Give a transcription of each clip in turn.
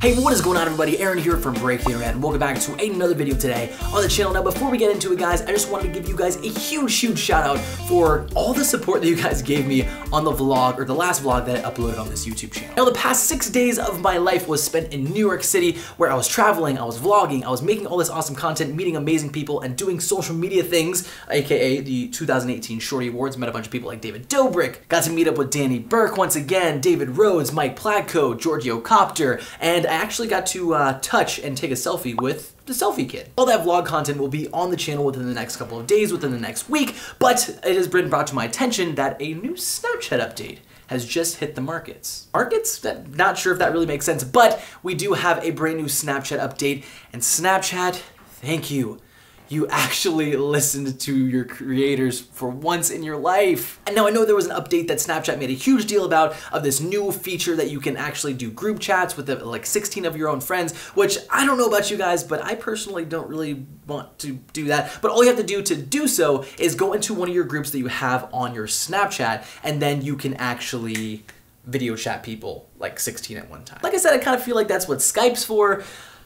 Hey, what is going on everybody? Aaron here from Break the Internet and welcome back to another video today on the channel. Now before we get into it guys, I just wanted to give you guys a huge shout out for all the support that you guys gave me on the vlog, or the last vlog that I uploaded on this YouTube channel. Now the past 6 days of my life was spent in New York City, where I was traveling, I was vlogging, I was making all this awesome content, meeting amazing people, and doing social media things, aka the 2018 Shorty Awards. Met a bunch of people like David Dobrik, got to meet up with Danny Burke once again, David Rhodes, Mike Platko, Giorgio Copter, and I actually got to touch and take a selfie with the Selfie Kid. All that vlog content will be on the channel within the next couple of days, within the next week, but it has been brought to my attention that a new Snapchat update has just hit the markets. Markets? Not sure if that really makes sense, but we do have a brand new Snapchat update, and Snapchat, thank you. You actually listened to your creators for once in your life. And now I know there was an update that Snapchat made a huge deal about, of this new feature that you can actually do group chats with like 16 of your own friends, which I don't know about you guys, but I personally don't really want to do that. But all you have to do so is go into one of your groups that you have on your Snapchat, and then you can actually video chat people like 16 at one time. Like I said, I kind of feel like that's what Skype's for,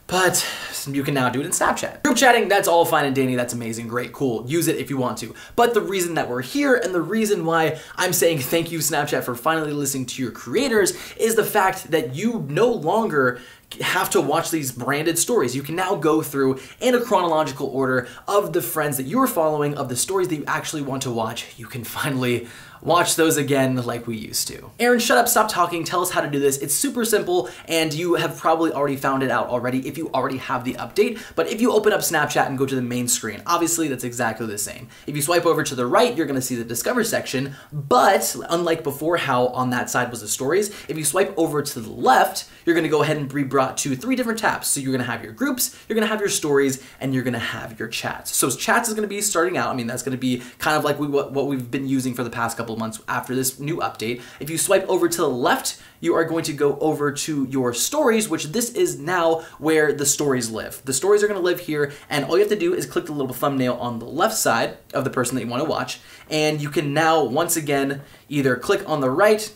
but you can now do it in Snapchat. Group chatting, that's all fine and dandy, that's amazing, great, cool, use it if you want to. But the reason that we're here and the reason why I'm saying thank you Snapchat for finally listening to your creators is the fact that you no longer have to watch these branded stories. You can now go through in a chronological order of the friends that you're following, of the stories that you actually want to watch. You can finally watch those again like we used to. Aaron, shut up, stop talking, tell us how to do this. It's super simple, and you have probably already found it out already if you already have the update. But if you open up Snapchat and go to the main screen, obviously that's exactly the same. If you swipe over to the right, you're gonna see the Discover section, but unlike before how on that side was the stories, if you swipe over to the left, you're gonna go ahead and be brought to 3 different tabs. So you're gonna have your groups, you're gonna have your stories, and you're gonna have your chats. So chats is gonna be starting out. I mean, that's gonna be kind of like what we've been using for the past couple of months after this new update. If you swipe over to the left, you are going to go over to your stories, which this is now where the stories live. The stories are gonna live here, and all you have to do is click the little thumbnail on the left side of the person that you wanna watch, and you can now, once again, either click on the right,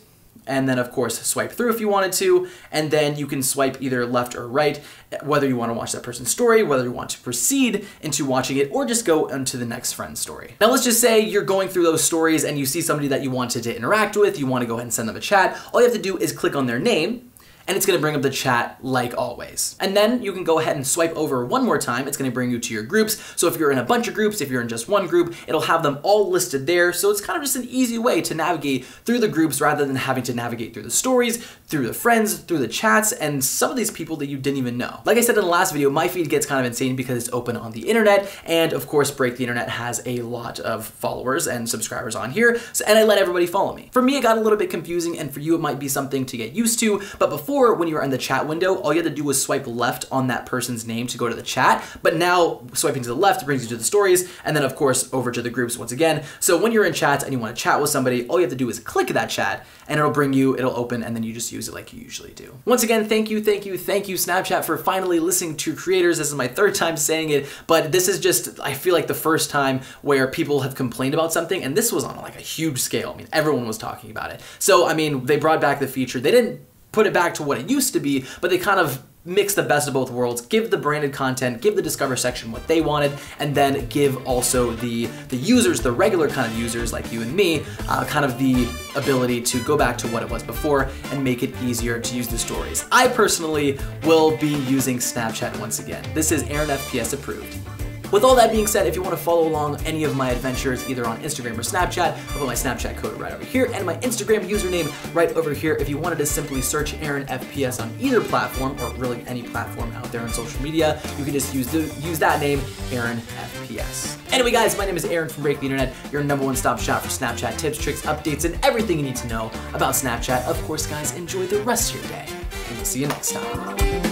and then of course swipe through if you wanted to, and then you can swipe either left or right, whether you want to watch that person's story, whether you want to proceed into watching it, or just go into the next friend's story. Now let's just say you're going through those stories and you see somebody that you wanted to interact with, you want to go ahead and send them a chat. All you have to do is click on their name, and it's gonna bring up the chat like always. And then you can go ahead and swipe over one more time. It's gonna bring you to your groups. So if you're in a bunch of groups, if you're in just one group, it'll have them all listed there. So it's kind of just an easy way to navigate through the groups rather than having to navigate through the stories, through the friends, through the chats, and some of these people that you didn't even know. Like I said in the last video, my feed gets kind of insane because it's open on the internet, and of course Break the Internet has a lot of followers and subscribers on here, and I let everybody follow me. For me, it got a little bit confusing, and for you it might be something to get used to, but before, when you were in the chat window, all you had to do was swipe left on that person's name to go to the chat, but now swiping to the left brings you to the stories, and then of course over to the groups once again. So when you're in chats and you want to chat with somebody, all you have to do is click that chat, and it'll open, and then you just use it like you usually do. Once again, thank you Snapchat for finally listening to creators. This is my 3rd time saying it, but this is just, I feel like the first time where people have complained about something, and this was on like a huge scale. I mean, everyone was talking about it. So I mean, they brought back the feature. They didn't put it back to what it used to be, but they kind of mix the best of both worlds, give the branded content, give the Discover section what they wanted, and then give also the users, the regular kind of users like you and me, kind of the ability to go back to what it was before and make it easier to use the stories. I personally will be using Snapchat once again. This is Aaron FPS approved. With all that being said, if you want to follow along any of my adventures either on Instagram or Snapchat, I'll put my Snapchat code right over here and my Instagram username right over here. If you wanted to simply search Aaron FPS on either platform, or really any platform out there on social media, you can just use that name, Aaron FPS. Anyway guys, my name is Aaron from Break the Internet, your #1 stop shop for Snapchat tips, tricks, updates, and everything you need to know about Snapchat. Of course guys, enjoy the rest of your day, and we'll see you next time.